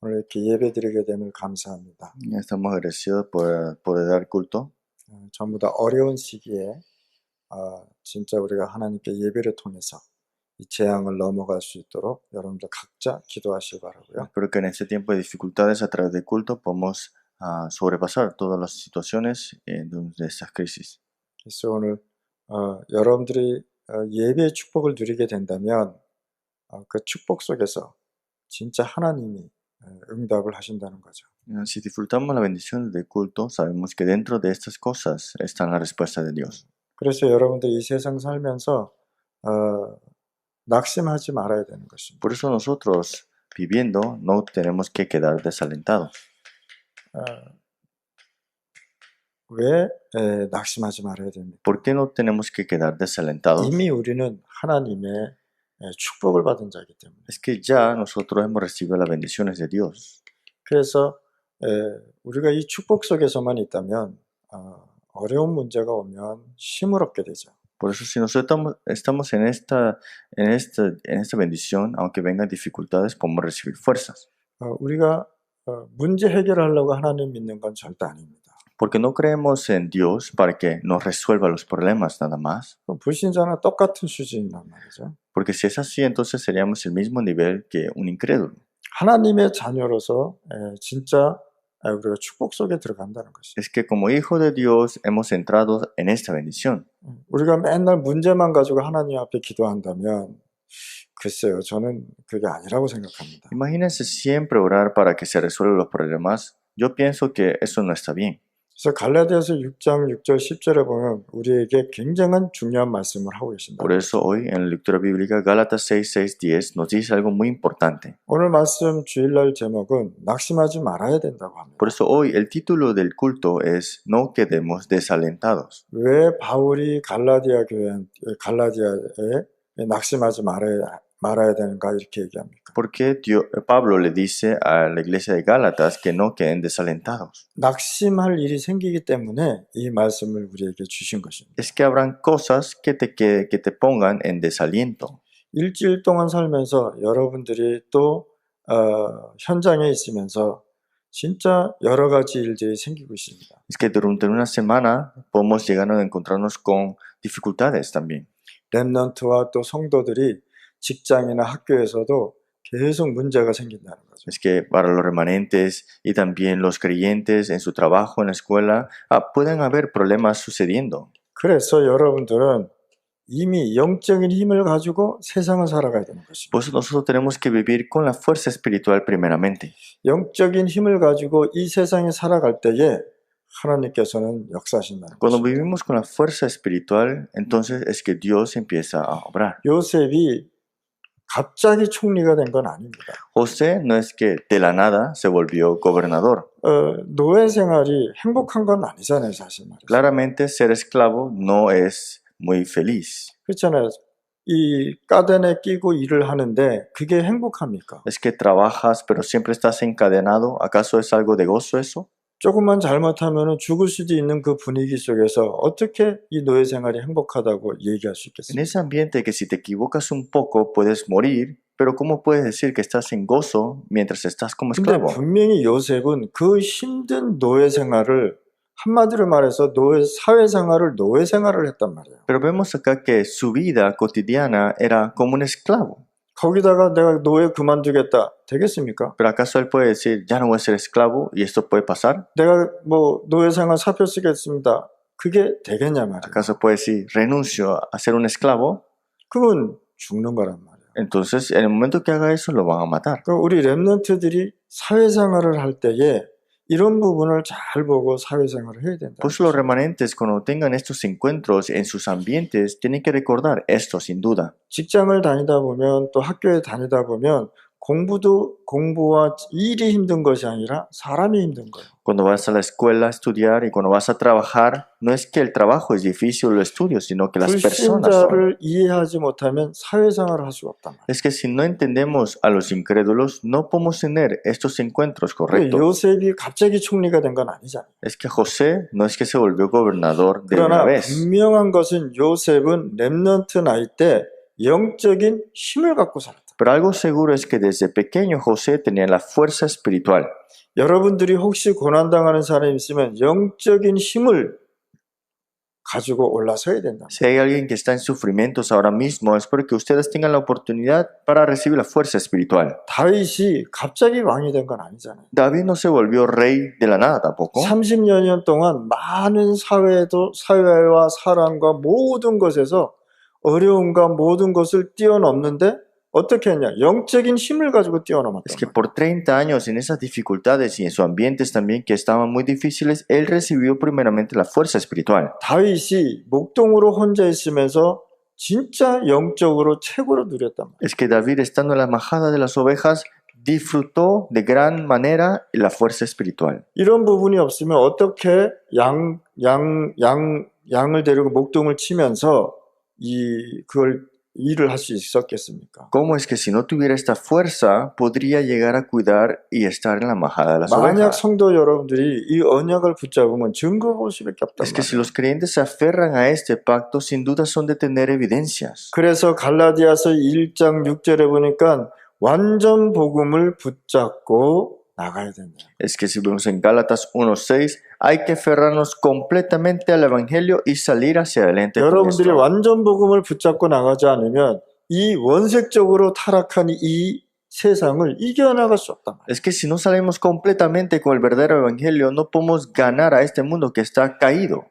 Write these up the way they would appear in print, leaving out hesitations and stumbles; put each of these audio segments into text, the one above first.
오늘 이렇게 예배드리게 됨을 감사합니다. Estamos agradecidos por poder dar culto. 전부 다 어려운 시기에 진짜 우리가 하나님께 예배를 통해서 이 재앙을 넘어갈 수 있도록 여러분들 각자 기도하시기 바라고요. Espero que en este tiempo de dificultades a través del culto podamos sobrepasar todas las situaciones de estas crisis. 그래서 오늘 여러분들이 예배의 축복을 누리게 된다면 그 축복 속에서 진짜 하나님이 응답을 하신다는 거죠. Si disfrutamos la bendición del culto, sabemos que dentro de estas cosas está la respuesta de Dios. 그래서 여러분들 이 세상 살면서 낙심하지 말아야 되는 것입니다. Por eso nosotros, viviendo, no tenemos que quedar desalentados. 왜 낙심하지 말아야 됩니까? ¿Por qué no tenemos que quedar desalentados? 이미 우리는 하나님의 축복을 받은 자이기 때문에. Es que ya nosotros hemos recibido las bendiciones de Dios. 그래서 우리가 이 축복 속에서만 있다면 어려운 문제가 오면 힘을 얻게 되죠. Por eso si nosotros estamos en esta bendición, aunque vengan dificultades, podemos recibir fuerzas. 우리가 문제 해결하려고 하나님 믿는 건 절대 아닙니다. Porque no creemos en Dios para que nos resuelva los problemas nada más. 불신자나 똑같은 수준이란 말이죠. Porque si es así, entonces seríamos el mismo nivel que un incrédulo. 하나님의 자녀로서 진짜 우리가 축복 속에 들어간다는 것이죠. Es que como hijo de Dios hemos entrado en esta bendición. 우리가 맨날 문제만 가지고 하나님 앞에 기도한다면 글쎄요, 저는 그게 아니라고 생각합니다. Imagínense siempre orar para que se resuelvan los problemas. Yo pienso que eso no está bien. 그래서 갈라디아서 6장 6절 10절에 보면 우리에게 굉장한 중요한 말씀을 하고 계신다. Por eso hoy en la lectura bíblica Gálatas 6, 6, 10 nos dice algo muy importante. 오늘 말씀 주일날 제목은 낙심하지 말아야 된다고 합니다. Por eso hoy el título del culto es No quedemos desalentados. 왜 바울이 갈라디아에 낙심하지 말아야 되는가 이렇게 얘기합니까? ¿Por qué Pablo le dice a la iglesia de Gálatas que no queden desalentados? 낙심할 일이 생기기 때문에 이 말씀을 우리에게 주신 것입니다. Es que habrán cosas que te pongan en desaliento. 일주일 동안 살면서 여러분들이 또 현장에 있으면서 진짜 여러 가지 일들이 생기고 있습니다. Es que durante una semana podemos llegar a encontrarnos con dificultades también. 렘넌트와 또 성도들이 직장이나 학교에서도 계속 문제가 생긴다는 거죠. Es que para los remanentes y también los creyentes en su trabajo, en la escuela, pueden haber problemas sucediendo. 그래서 여러분들은 이미 영적인 힘을 가지고 세상을 살아가야 되는 것입니다. Por eso nosotros tenemos que vivir con la fuerza espiritual primeramente. 영적인 힘을 가지고 이 세상에 살아갈 때에 하나님께서는 역사하신다는 Cuando 것입니다. vivimos con la fuerza espiritual, entonces es que Dios empieza a obrar. 요셉이 갑자기 총리가 된 건 아닙니다. José no es que de la nada se volvió gobernador. 노예 생활이 행복한 건 아니잖아요, 사실 말이죠. Claramente ser esclavo no es muy feliz. 그렇잖아요. 이 까덴에 끼고 일을 하는데 그게 행복합니까? Es que trabajas pero siempre estás encadenado. ¿Acaso es algo de gozo eso? 조금만 잘못하면 죽을 수도 있는 그 분위기 속에서 어떻게 이 노예 생활이 행복하다고 얘기할 수 En 있겠습니까? ese ambiente que si te equivocas un poco puedes morir, pero ¿cómo puedes decir que estás en gozo mientras estás como 근데 esclavo? 분명히 요셉은 그 힘든 노예 생활을 한마디로 말해서 사회 생활을 노예 생활을 했단 말이에요. Pero vemos acá que su vida cotidiana era como un esclavo. 거기다가 내가 노예 그만두겠다 되겠습니까? Pero ¿acaso él puede decir, ya no voy a ser esclavo y esto puede pasar? 내가 뭐 노예 생활 사표 쓰겠습니다. 그게 되겠냐 말이에요. ¿Acaso puede decir, renuncio a ser un esclavo? 그건 죽는 거란 말이에요. Entonces, en el momento que haga eso, lo van a matar. 그러니까 우리 렘넌트들이 사회생활을 할 때에 이런 부분을 잘 보고 사회생활을 해야 된다. Por eso los remanentes, cuando tengan estos encuentros en sus ambientes, tienen que recordar esto sin duda. 직장을 다니다 보면 또 학교에 다니다 보면 공부와 일이 힘든 것이 아니라 사람이 힘든 거예요. Cuando vas a la escuela a estudiar y cuando vas a trabajar, no es que el trabajo es difícil o el estudio, sino que las personas son. 불신자를 이해하지 못하면 사회생활을 할 수가 없단 말이에요. Es que si no entendemos a los incrédulos, no podemos tener estos encuentros correctos. 요셉이 갑자기 총리가 된 건 아니잖아요. Es que José no es que se volvió gobernador de una 그러나 vez. 분명한 것은 요셉은 렘넌트 나이 때 영적인 힘을 갖고 살았다. Pero algo seguro es que desde pequeño José tenía la fuerza espiritual. 여러분들이 혹시 고난당하는 사람이 있으면 영적인 힘을 가지고 올라서야 된다. Si hay alguien que está en sufrimientos ahora mismo, es porque ustedes tengan la oportunidad para recibir la fuerza espiritual. 다윗이 갑자기 왕이 된 건 아니잖아요. David no se volvió rey de la nada tampoco. 30여 년 동안 많은 사회와 사람과 모든 것에서 어려움과 모든 것을 뛰어넘는데 어떻게 했냐? 영적인 힘을 가지고 뛰어넘었다. Es que por 30 años en esas dificultades y en sus ambientes también que estaban muy difíciles, él recibió primeramente la fuerza espiritual. 다윗이 목동으로 혼자 있으면서 진짜 영적으로 최고로 누렸단 말이에요. Es que David, estando en la majada de las ovejas, disfrutó de gran manera la fuerza espiritual. 이런 부분이 없으면 어떻게 양을 데리고 목동을 치면서 그걸 일을 할 수 있었겠습니까? ¿Cómo es que si no tuviera esta fuerza podría llegar a cuidar y estar en la majada de las 만약 ovejas? 성도 여러분들이 이 언약을 붙잡으면 증거가 올 수밖에 없단 Es que si 말이에요. los creyentes se aferran a este pacto, sin duda son de tener evidencias. 그래서 갈라디아서 1장 6절에 보니까 완전 복음을 붙잡고 나가야 된다. Es que si vemos en Gálatas 1:6, hay que aferrarnos completamente al Evangelio y salir hacia adelante con 여러분들이 esto. 완전 복음을 붙잡고 나가지 않으면 이 원색적으로 타락한 이 세상을 이겨나갈 수 없단 말이에요. Es que si no salimos completamente con el verdadero Evangelio, no podemos ganar a este mundo que está caído.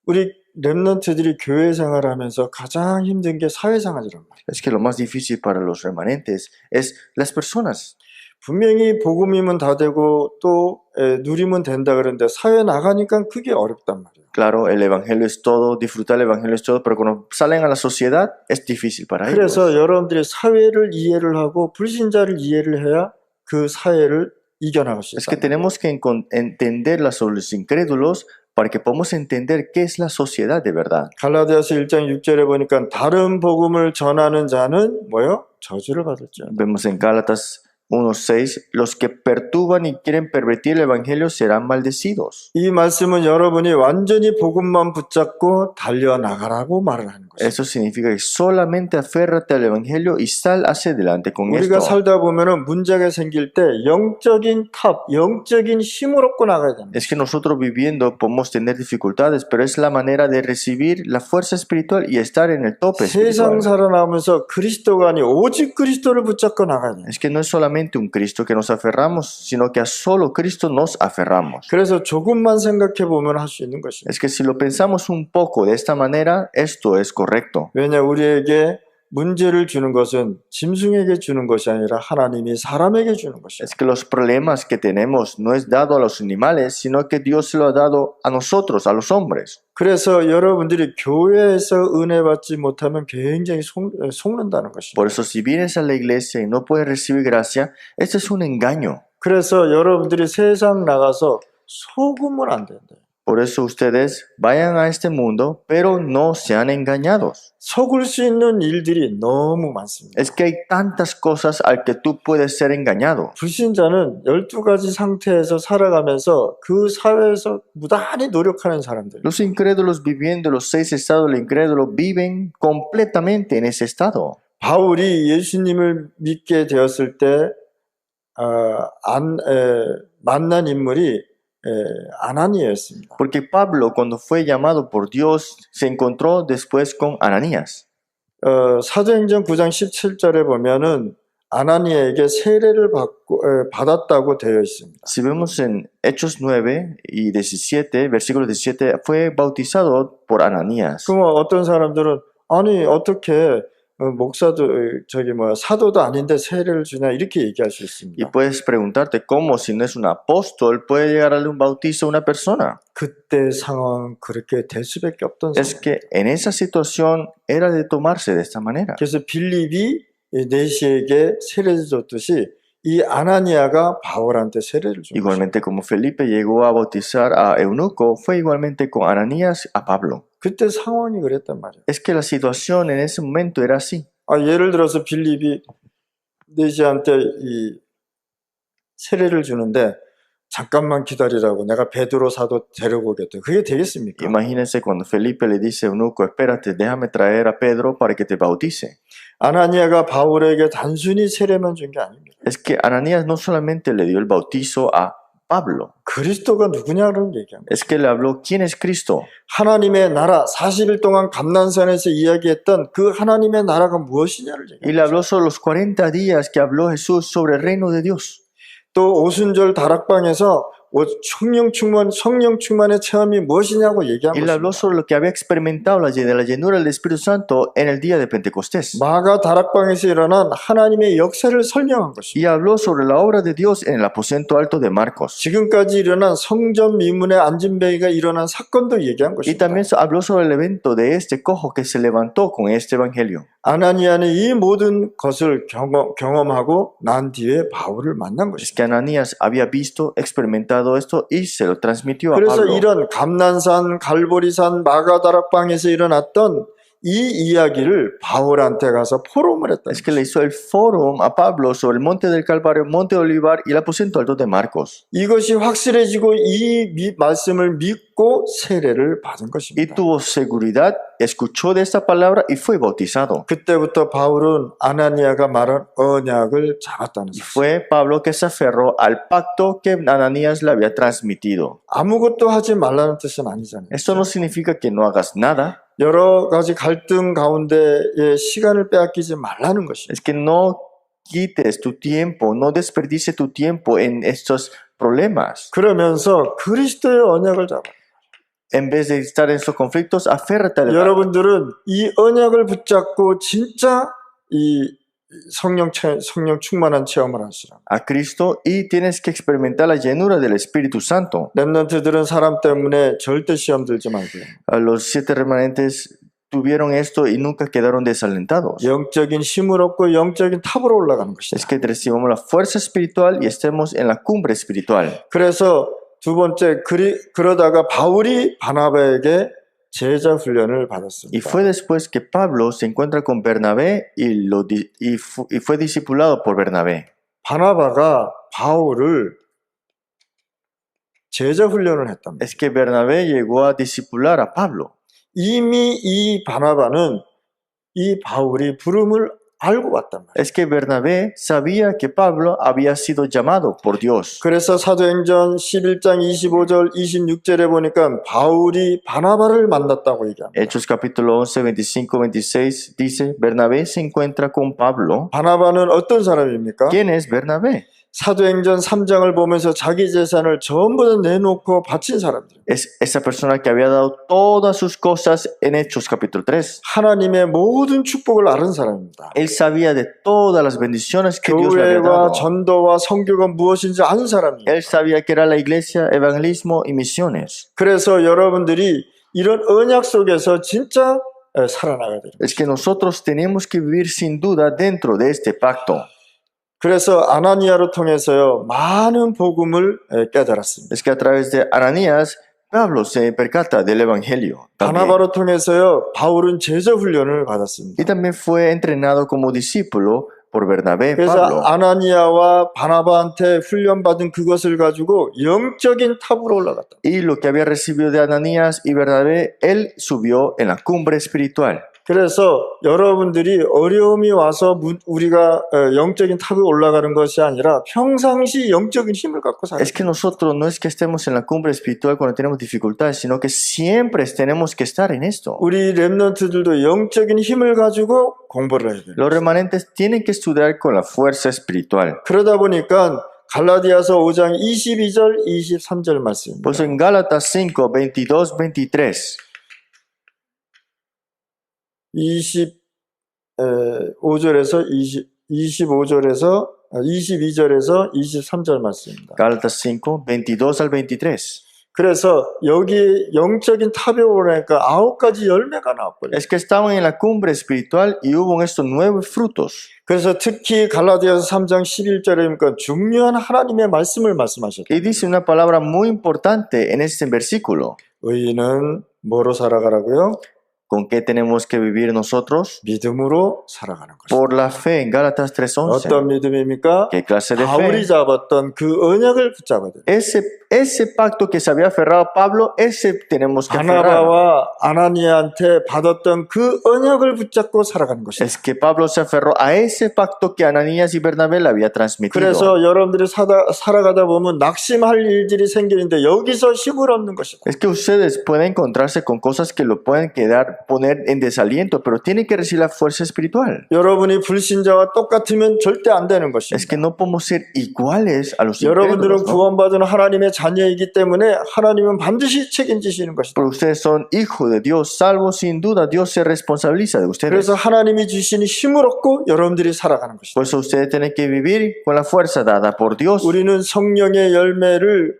우리 렘넌트들이 교회 생활하면서 가장 힘든 게 사회생활이란 말이에요. Es que lo más difícil para los remanentes es las personas. 분명히 복음이면 다 되고 또 누리면 된다 그러는데 사회 나가니까 그게 어렵단 말이에요. Claro, el Evangelio es todo, disfrutar el Evangelio es todo, pero cuando salen a la sociedad es difícil para ellos. 그래서 여러분들이 사회를 이해를 하고 불신자를 이해를 해야 그 사회를 이겨나갈 수 Es que 있다. tenemos que entender los incrédulos para que podamos entender qué es la sociedad de verdad. 갈라디아서 1장 6절에 보니까 다른 복음을 전하는 자는 뭐요? 저주를 받을지어다. Vemos en Gálatas 1:6, los que perturban y quieren pervertir el Evangelio serán maldecidos. 이 말씀은 여러분이 완전히 복음만 붙잡고 달려나가라고 말을 하는 것이에요. Eso significa que solamente aférrate al Evangelio y sal hacia adelante con 우리가 esto. 살다 보면은 문제가 생길 때 영적인 영적인 힘을 얻고 나가야 됩니다. Es que nosotros viviendo podemos tener dificultades, pero es la manera de recibir la fuerza espiritual y estar en el tope 세상 espiritual. 살아나면서 그리스도가 아니 오직 그리스도를 붙잡고 나가야 돼요. Es que no es solamente un Cristo que nos aferramos, sino que a solo Cristo nos aferramos. 그래서 조금만 생각해 보면 할 수 있는 것입니다. Es que si lo pensamos un poco de esta manera, esto es correcto. 왜냐 우리에게 문제를 주는 것은 짐승에게 주는 것이 아니라 하나님이 사람에게 주는 것이에요. Es que los problemas que tenemos no es dado a los animales, sino que Dios se lo ha dado a nosotros, a los hombres. 그래서 여러분들이 교회에서 은혜 받지 못하면 굉장히 속는다는 것입니다. Por eso, si vienes a la iglesia y no puedes recibir gracia, esto es un engaño. 그래서 여러분들이 세상 나가서 속으면 안 된다. Por eso ustedes vayan a este mundo, pero no sean engañados. 속을 수 있는 일들이 너무 많습니다. Es que hay tantas cosas al que tú puedes ser engañado. 불신자는 12가지 상태에서 살아가면서 그 사회에서 무단히 노력하는 사람들. Los incrédulos viviendo los 6 estados del incrédulo viven completamente en ese estado. 바울이 예수님을 믿게 되었을 때 만난 인물이 아나니아였습니다. Porque Pablo, cuando fue llamado por Dios, se encontró después con Ananías. 사도행전 9장 17절에 보면은 아나니아에게 세례를 받았다고 되어 있습니다. Si vemos en Hechos 9 y 17, versículo 17, fue bautizado por Ananías. 그럼 어떤 사람들은 아니 어떻게 목사도 사도도 아닌데 세례를 주냐 이렇게 얘기할 수 Y 있습니다. puedes preguntarte cómo, si no es un apóstol, puede llegar a darle un bautizo a una persona. 그때 상황 그렇게 될 수밖에 없던 Es 상황. que en esa situación era de tomarse de esta manera. 그래서 빌립이 네시에게 세례를 줬듯이 이 아나니아가 바울한테 세례를 준 거죠. Igualmente como Felipe llegó a bautizar a Eunuco, fue igualmente con Ananías a Pablo. 그때 상황이 그랬단 말이에요. Es que la situación en ese momento era así. 예를 들어서 빌립이 네시한테 이 세례를 주는데 잠깐만 기다리라고 내가 베드로 사도 데리고 오겠다. 그게 되겠습니까? Imagínense cuando Felipe le dice a Eunuco, espérate, déjame traer a Pedro para que te bautice. 아나니아가 바울에게 단순히 세례만 준 게 아닙니다. Es que Ananías no solamente le dio el bautizo a Pablo, 그리스도가 누구냐를 얘기한 거예요. es que le habló quién es Cristo. 하나님의 나라 40일 동안 감난산에서 이야기했던 그 하나님의 나라가 무엇이냐를 Y 얘기해요. le habló sobre los 40 días que habló Jesús sobre el reino de Dios. 또 오순절 다락방에서 성령 충만의 체험이 무엇이냐고 얘기한 Y le habló 것입니다. sobre lo que había experimentado de la llenura del Espíritu Santo en el día de Pentecostés. 마가 다락방에서 일어난 하나님의 역사를 설명한 것입니다. Y habló sobre la obra de Dios en el aposento alto de Marcos. 지금까지 일어난 성전 미문의 안진뱅이가 일어난 사건도 얘기한 Y 것입니다. también habló sobre el evento de este cojo que se levantó con este evangelio. 아나니아는 이 모든 것을 경험하고 난 뒤에 바울을 만난 Es 것입니다. que Ananías había visto, experimentado esto y se lo transmitió a 그래서 Pablo. 이런 감난산, 갈보리산, 마가다락방에서 일어났던 이 이야기를 바울한테 가서 포럼을 했다. Es que le hizo el foro a Pablo sobre el monte del Calvario, monte de Olivar y el aposento alto de Marcos. 이것이 확실해지고 이 말씀을 믿고 세례를 받은 Y 것입니다. tuvo seguridad, escuchó de esta palabra y fue bautizado. 그때부터 바울은 아나니아가 말한 언약을 잡았다는 Y 사실. fue Pablo que se aferró al pacto que Ananías le había transmitido. 아무것도 하지 말라는 뜻은 아니잖아요. Esto no significa que no hagas nada, 여러 가지 갈등 가운데에 시간을 빼앗기지 말라는 것입니다. es que no quites tu tiempo, no desperdicies tu tiempo en estos problemas. 그러면서 그리스도의 언약을 잡아. En vez de estar en estos conflictos, aférrate al 여러분들은 이 언약을 붙잡고 진짜 이 성령 충만한 체험을 하시라. a Cristo y tienes que experimentar la llenura del Espíritu Santo. 렘넌트들은 사람 때문에 절대 시험 들지 말고요. A los 7 remanentes tuvieron esto y nunca quedaron desalentados. 영적인 힘을 얻고 영적인 탑으로 올라가는 것이다. Es que recibamos la fuerza espiritual y estemos en la cumbre espiritual. 그래서 두 번째 그러다가 바울이 바나바에게 제자 훈련을 Y 받았습니다. fue después que Pablo se encuentra con Bernabé y fue discipulado por Bernabé. 바나바가 바울을 제자 훈련을 했답니다. Es que Bernabé llegó a discipular a Pablo. 이미 이 바나바는 이 바울이 부름을 알고 왔단 말이에요. Es que Bernabé sabía que Pablo había sido llamado por Dios. 그래서 사도행전 11장 25절 26절에 보니까 바울이 바나바를 만났다고 얘기합니다. Hechos capítulo 11, 25, 26 dice, Bernabé se encuentra con Pablo. 바나바는 어떤 사람입니까? ¿Quién es Bernabé? 사도행전 3장을 보면서 자기 재산을 전부 다 내놓고 바친 사람들. Es esa persona que había dado todas sus cosas en Hechos capítulo 3. 하나님의 모든 축복을 아는 사람입니다. Él sabía de todas las bendiciones que Dios le había 교회와 dado. 전도와 선교가 무엇인지 아는 사람입니다. Él sabía que era la iglesia, evangelismo y misiones. 그래서 여러분들이 이런 언약 속에서 진짜 살아나가야 돼요. Es que nosotros tenemos que vivir sin duda dentro de este pacto. 그래서 아나니아로 통해서요 많은 복음을 깨달았습니다. Es que a través de Ananías, Pablo se percata del evangelio. También. 바나바로 통해서요 바울은 제자 훈련을 받았습니다. Y también fue entrenado como discípulo por Bernabé, 그래서 Pablo. 아나니아와 바나바한테 훈련받은 그것을 가지고 영적인 탑으로 올라갔다. Y lo que había recibido de Ananías y Bernabé, él subió en la cumbre espiritual. 그래서 여러분들이 어려움이 와서 우리가 영적인 탑에 올라가는 것이 아니라 평상시 영적인 힘을 갖고 살아야 Es que nosotros no es que estemos en la cumbre espiritual cuando tenemos dificultades, sino que siempre tenemos que estar en esto. 우리 렘넌트들도 영적인 힘을 가지고 공부를 해야 돼요. Los remanentes tienen que estudiar con la fuerza espiritual. 그러다 보니까 갈라디아서 5장 22절 23절 말씀입니다. Pues en Gálatas 5, 22, 23. 25절에서 22절에서 23절 말씀입니다. Gálatas 5, 22 al 23. 그래서 여기 영적인 탑에 오르니까 9가지 열매가 나왔거든요. Es que estaban en la cumbre espiritual y hubo estos 9 frutos. 그래서 특히 갈라디아서 3장 11절이니까 중요한 하나님의 말씀을 말씀하셨다. Y dice una palabra muy importante en este versículo. 의인은 뭐로 살아가라고요? ¿Con qué tenemos que vivir nosotros? 믿음으로 살아가는 것입니다. Por la fe, en Gálatas 3:11. 어떤 믿음입니까? ¿Qué clase de 바울이 fe? 잡았던 그 언약을 붙잡아야 돼요. Ese pacto que se había aferrado Pablo, ese tenemos que aferrar. 바나바와 아나니아한테 받았던 그 언약을 붙잡고 살아가는 것입니다. Es que Pablo se aferró a ese pacto que Ananías y Bernabé le había transmitido. 그래서 여러분들이 살아가다 보면 낙심할 일들이 생기는데 여기서 힘을 얻는 것이고 Es que ustedes pueden encontrarse con cosas que lo pueden poner en desaliento, pero tienen que recibir la fuerza espiritual. 여러분이 불신자와 똑같으면 절대 안 되는 Es 것입니다. que no podemos ser iguales a los 여러분들은 incrédulos, ¿no? 구원받은 하나님의 자녀이기 때문에 하나님은 반드시 책임지시는 것이다. Pero ustedes son hijos de Dios, salvos sin duda, Dios se responsabiliza de ustedes. 그래서 하나님이 주시는 힘을 얻고 여러분들이 살아가는 것이다. Por eso ustedes tienen que vivir con la fuerza dada por Dios. 우리는 성령의 열매를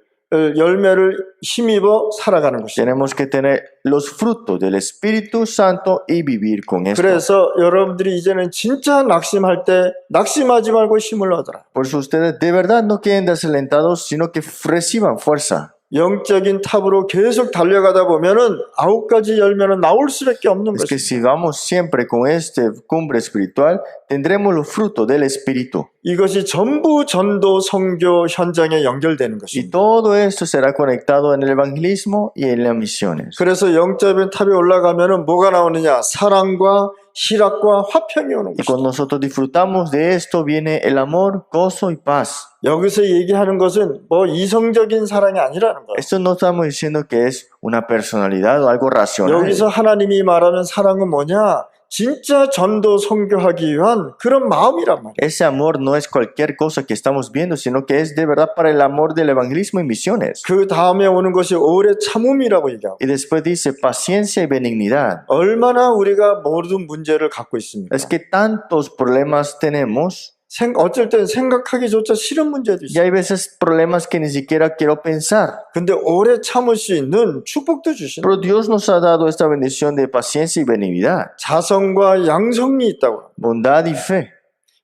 힘입어 살아가는 것이다. Tenemos que tener los frutos del Espíritu Santo y vivir con esto. 그래서 여러분들이 이제는 진짜 낙심할 때 낙심하지 말고 힘을 얻어라. Por eso ustedes de verdad no queden desalentados, sino que reciban fuerza. 영적인 탑으로 계속 달려가다 보면은 9가지 열매는 나올 수밖에 없는 Es que 것입니다. si vamos siempre con esta cumbre espiritual, tendremos los frutos del Espíritu. 이것이 전부 전도 선교 현장에 연결되는 Y 것입니다. todo esto será conectado en el evangelismo y en las misiones. 그래서 영적인 탑에 올라가면은 뭐가 나오느냐? 사랑과 희락과 화평이 오는 Y 것입니다. cuando nosotros disfrutamos de esto, viene el amor, gozo y paz. 여기서 얘기하는 것은 뭐 이성적인 사랑이 아니라는 거예요. Esto no estamos diciendo que es una personalidad o algo racional. 여기서 하나님이 말하는 사랑은 뭐냐? 진짜 전도 선교하기 위한 그런 마음이란 말이에요. Ese amor no es cualquier cosa que estamos viendo, sino que es de verdad para el amor del evangelismo y misiones. 그 다음에 오는 것이 오래 참음이라고 얘기하고 Y después dice paciencia y benignidad. 얼마나 우리가 모든 문제를 갖고 있습니까? Es que tantos problemas tenemos 어쩔 땐 생각하기조차 싫은 문제도 y 있어요. hay veces problemas que ni siquiera quiero pensar. 근데 오래 참을 수 있는 축복도 주시는 Pero Dios nos ha dado esta bendición de paciencia y benignidad, 자성과 양성이 있다고. bondad y fe.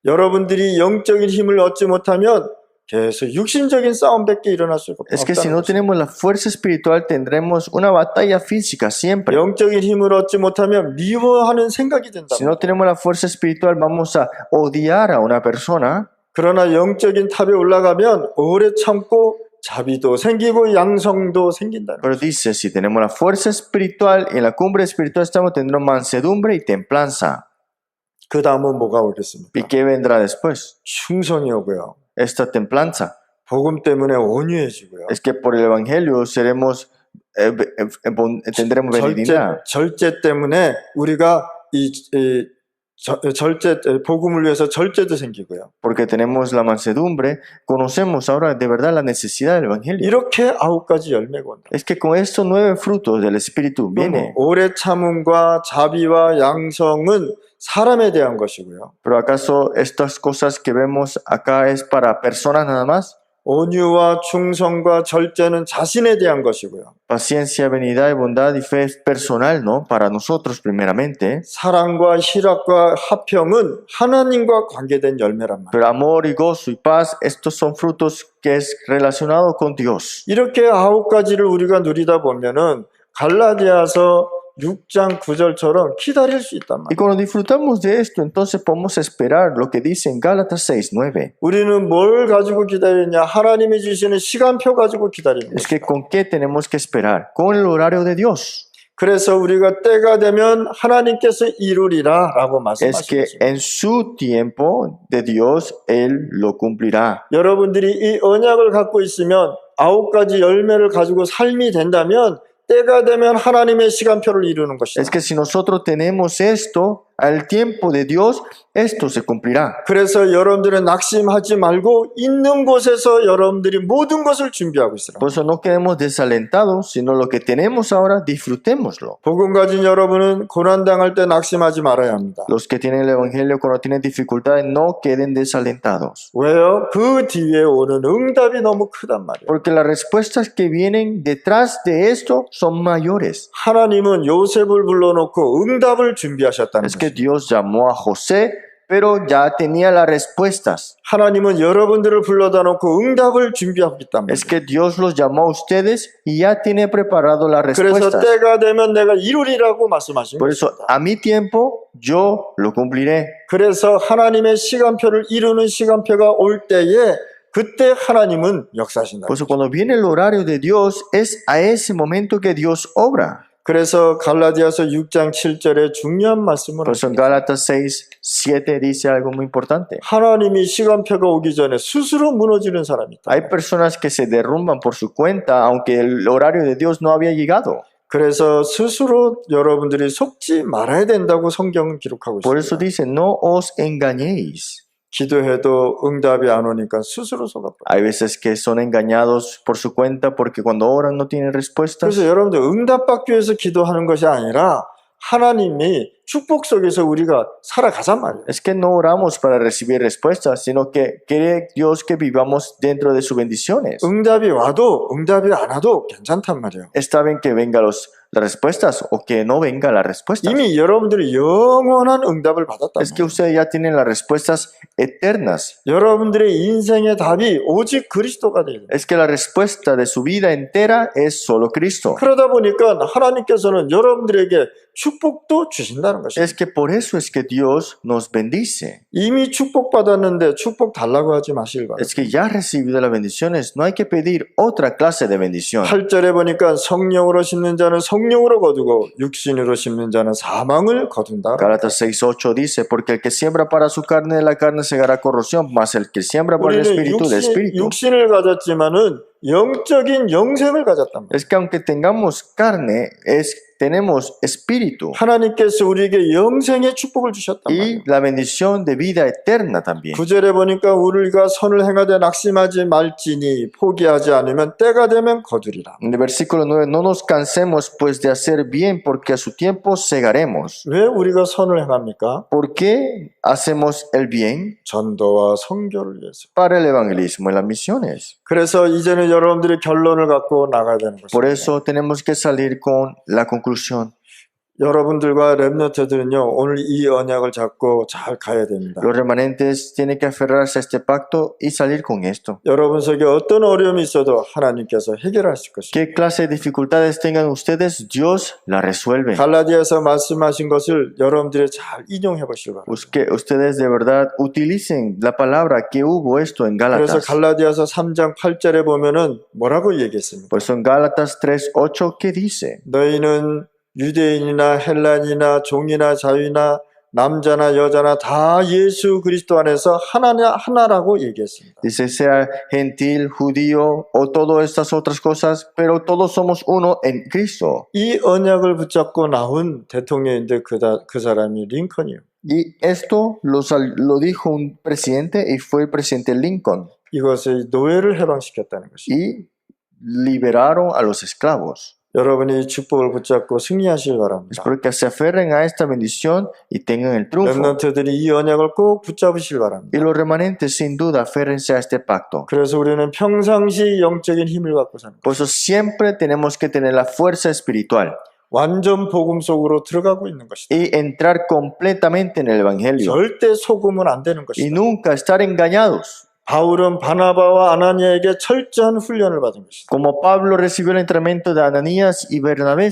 여러분들이 영적인 힘을 얻지 못하면 계속 육신적인 싸움밖에 일어날 수가 Es que si 없다는 no 거죠. tenemos la fuerza espiritual, tendremos una batalla física siempre. 영적인 힘을 얻지 못하면 미워하는 생각이 된다. Si no tenemos la fuerza espiritual, vamos a odiar a una persona. 그러나 영적인 탑에 올라가면 오래 참고 자비도 생기고 양성도 생긴다는 거예요. Pero dice, si tenemos la fuerza espiritual, en la cumbre espiritual estamos teniendo mansedumbre y templanza. 그 다음은 뭐가 오겠습니까? ¿Y qué vendrá después? 충성이 오고요. Esta templanza. 복음 때문에 온유해지고요. Es que por el Evangelio seremos, tendremos benignidad. 절제 때문에 우리가 복음을 위해서 절제도 생기고요. Porque tenemos la mansedumbre, conocemos ahora de verdad la necesidad del Evangelio. 이렇게 9가지 열매가 온다. Es que con estos 9 frutos del Espíritu viene. 오래 참음과 자비와 양성은 사람에 대한 것이고요. Pero ¿acaso estas cosas que vemos acá es para personas nada más? 온유와 충성과 절제는 자신에 대한 것이고요. Paciencia, benignidad y bondad y fe es personal, ¿no? Para nosotros primeramente. 사랑과 희락과 화평은 하나님과 관계된 열매란 말이에요. Pero amor y gozo y paz, estos son frutos que es relacionado con Dios. 이렇게 9가지를 우리가 누리다 보면은 갈라디아서 6장 9절처럼 기다릴 수 있단 Y 말이에요. cuando disfrutamos de esto, entonces podemos esperar lo que dice en Gálatas 6:9. 우리는 뭘 가지고 기다리냐? 하나님이 주시는 시간표 가지고 기다리는 Es 거예요. que ¿con qué tenemos que esperar? Con el horario de Dios. 그래서 우리가 때가 되면 하나님께서 이루리라 라고 Es que 말씀하시죠. en su tiempo de Dios, Él lo cumplirá. 여러분들이 이 언약을 갖고 있으면 9가지 열매를 가지고 삶이 된다면 때가 되면 하나님의 시간표를 이루는 것이다. Es que si nosotros tenemos esto, al tiempo de Dios, esto se cumplirá. 그래서 여러분들은 낙심하지 말고 있는 곳에서 여러분들이 모든 것을 준비하고 있으라. Por eso no quedemos desalentados, sino lo que tenemos ahora, disfrutémoslo. 복음 가진 여러분은 고난당할 때 낙심하지 말아야 합니다. Los que tienen el Evangelio cuando tienen dificultades, no queden desalentados. 왜요? 그 뒤에 오는 응답이 너무 크단 말이에요. Porque las respuestas que vienen detrás de esto son mayores. 하나님은 요셉을 불러놓고 응답을 준비하셨다는 Es que 거죠. Dios llamó a José, pero ya tenía las respuestas. 하나님은 여러분들을 불러다 놓고 응답을 준비하고 있단 Es 말이에요. que Dios los llamó a ustedes y ya tiene preparado las 그래서 respuestas. 때가 되면 내가 이루리라고 말씀하신 Por eso, 것입니다. a mi tiempo, yo lo cumpliré. 그래서 하나님의 시간표를 이루는 시간표가 올 때에 그때 하나님은 역사하신다. Por eso, cuando viene el horario de Dios, es a ese momento que Dios obra. 그래서 갈라디아서 6장 7절에 중요한 말씀을 Por eso, en 하십니다. Gálatas 6, 7 dice algo muy importante. 하나님이 시간표가 오기 전에 스스로 무너지는 사람이 있다. Hay personas que se derrumban por su cuenta, aunque el horario de Dios no había llegado. 그래서 스스로 여러분들이 속지 말아야 된다고 성경은 기록하고 Por eso 있습니다. dice, no os engañéis. 기도해도 응답이 안 오니까 스스로 속아버려요. Hay veces que son engañados por su cuenta porque cuando oran no tienen respuestas. 그래서 여러분들 응답받기 위해서 기도하는 것이 아니라 하나님이 축복 속에서 우리가 살아가잔 말이에요. Es que no oramos para recibir respuestas, sino que quiere Dios que vivamos dentro de sus bendiciones. 응답이 와도 응답이 안 와도 괜찮단 말이에요. Está bien que vengan las respuestas o que no vengan las respuestas. 이미 여러분들이 영원한 응답을 받았단 Es que 말이에요. ustedes ya tienen las respuestas eternas. 여러분들의 인생의 답이 오직 그리스도가 돼요. Es que la respuesta de su vida entera es solo Cristo. 그러다 보니까 하나님께서는 여러분들에게 축복도 주신다는 것입니다. Es que por eso es que Dios nos bendice. 이미 축복받았는데 축복 달라고 하지 마시길 바랍니다. Es que ya has recibido las bendiciones, no hay que pedir otra clase de bendición. 8절에 보니까 성령으로 심는 자는 성령으로 거두고 육신으로 심는 자는 사망을 거둔다. Gálatas 6:8 dice, porque el que siembra para su carne, de la carne segará corrupción, mas el que siembra para el 우리는 espíritu, de espíritu. 육신을 가졌지만은 영적인 영생을 가졌단 말이에요. Es que aunque tengamos carne, tenemos espíritu 하나님께서 우리에게 영생의 축복을 주셨단 말이에요. y la bendición de vida eterna también. 9절에 보니까 우리가 선을 행하되 낙심하지 말지니 포기하지 않으면 때가 되면 거두리라. En el versículo 9, no nos cansemos pues de hacer bien, porque a su tiempo segaremos. 왜 우리가 선을 행합니까? ¿Por qué hacemos el bien? 전도와 선교를 위해서. Para el evangelismo y las misiones. 그래서 이제는 여러분들이 결론을 갖고 나가야 되는 Por 것입니다. eso tenemos que salir con la conclusión. 여러분들과 렘넌트들은요, 오늘 이 언약을 잡고 잘 가야 됩니다. Los remanentes tienen que aferrarse a este pacto y salir con esto. 여러분 속에 어떤 어려움이 있어도 하나님께서 해결하실 것입니다. ¿Qué clase de dificultades tengan ustedes? Dios la resuelve. 갈라디아에서 말씀하신 것을 여러분들이 잘 인용해 보시기 바랍니다. Que ustedes de verdad utilicen la palabra que hubo esto en 그래서 Gálatas. 갈라디아서 3장 8절에 보면은 뭐라고 얘기했습니까? Por eso en Gálatas 3:8, ¿qué dice? 너희는 유대인이나 헬란이나 종이나 자유나 남자나 여자나 다 예수 그리스도 안에서 하나라고 얘기했습니다. Dice, sea gentil, judío o todas estas otras cosas, pero todos somos uno en Cristo. 이 언약을 붙잡고 나온 대통령인데 그 사람이 링컨이에요. Y esto lo dijo un presidente y fue el presidente Lincoln. 이것의 노예를 해방시켰다는 것입니다. Y liberaron a los esclavos. 여러분이 이 축복을 붙잡고 승리하시길 바랍니다. Espero que se aferren a esta bendición y tengan el triunfo. 렘넌트들이 이 언약을 꼭 붙잡으시길 바랍니다. Y los remanentes sin duda aférrense a este pacto. 그래서 우리는 평상시 영적인 힘을 갖고 사는 Por 거예요. eso siempre tenemos que tener la fuerza espiritual 완전 복음 속으로 들어가고 있는 것이다. y entrar completamente en el Evangelio. 절대 속으면 안 되는 Y 것이다. nunca estar engañados. 바울은 바나바와 아나니아에게 철저한 훈련을 받은 것이다. Como Pablo recibió el entrenamiento de Ananías y Bernabé,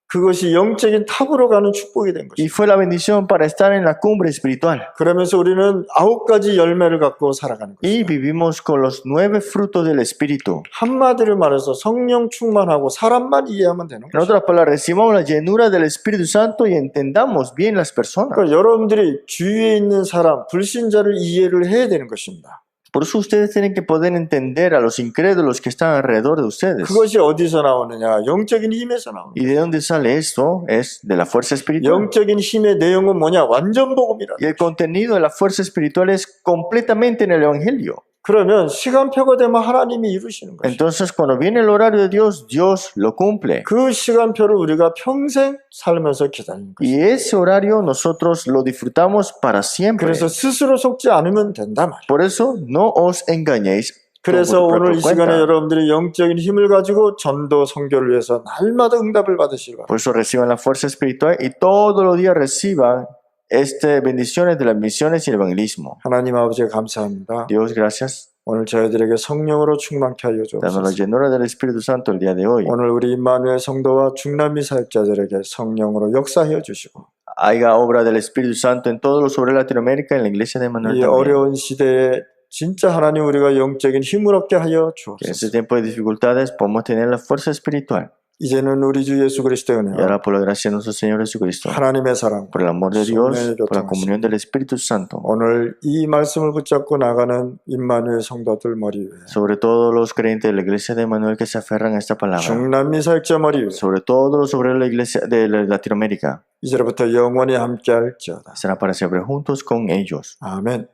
그것이 영적인 탑으로 가는 축복이 된 y 것이다. fue la bendición para estar en la cumbre espiritual. 그러면서 우리는 9가지 열매를 갖고 살아가는 것이다. Y vivimos con los 9 frutos del Espíritu. 한마디로 말해서 성령 충만하고 사람만 이해하면 되는 En 것이다. otras palabras, recibamos la llenura del Espíritu Santo y entendamos bien las personas. 그러니까 여러분들이 주위에 있는 사람, 불신자를 이해를 해야 되는 것입니다. Por eso ustedes tienen que poder entender a los incrédulos que están alrededor de ustedes. 그것이 어디서 나오느냐? 영적인 힘에서 나옵니다. ¿Y de dónde sale esto? Es de la fuerza espiritual. 영적인 힘의 내용은 뭐냐? 완전 복음이라. Y el contenido de la fuerza espiritual es completamente en el Evangelio. 그러면 시간표가 되면 하나님이 이루시는 것이죠. Entonces, cuando viene el horario de Dios, Dios lo cumple. 그 시간표를 우리가 평생 살면서 기다리는 것이죠. Y ese horario nosotros lo disfrutamos para siempre. 그래서 스스로 속지 않으면 된다 말이에요. Por eso, no os engañéis. 그래서 por 오늘 이 vuestra 시간에 cuenta. 여러분들이 영적인 힘을 가지고 전도 선교를 위해서 날마다 응답을 받으시기 바랍니다. Por eso reciban la fuerza espiritual y todos los días reciban bendiciones de las misiones y el evangelismo. 하나님 아버지 감사합니다. Dios, gracias, 오늘 저희들에게 성령으로 충만케 하여 dándonos la 주옵소서. llenura del Espíritu Santo el día de hoy. 오늘 우리 임마누엘 성도와 중남미 사역자들에게 성령으로 역사하여 주시고 Haga obra del Espíritu Santo en todos los sobre Latinoamérica, en la iglesia de Manuel 이 también. 어려운 시대에 진짜 하나님 우리가 영적인 힘을 얻게 하여 Que en este 주옵소서. tiempo de dificultades podamos tener la fuerza espiritual. 이제는 우리 주 예수 그리스도의 Y 은혜와 ahora por la gracia de nuestro Señor Jesucristo, 하나님의 사랑, por el amor de Dios, 성령의 por la 교통하심. comunión del Espíritu Santo, 오늘 이 말씀을 붙잡고 나가는 임마누엘 성도들 머리 위에 sobre todos los creyentes de la iglesia de Manuel que se aferran a esta palabra, 중남미 사역자 머리 위에 sobre todo los sobre la iglesia de Latinoamérica, 이제부터 영원히 함께 할지어다. será para siempre juntos con ellos. 아멘.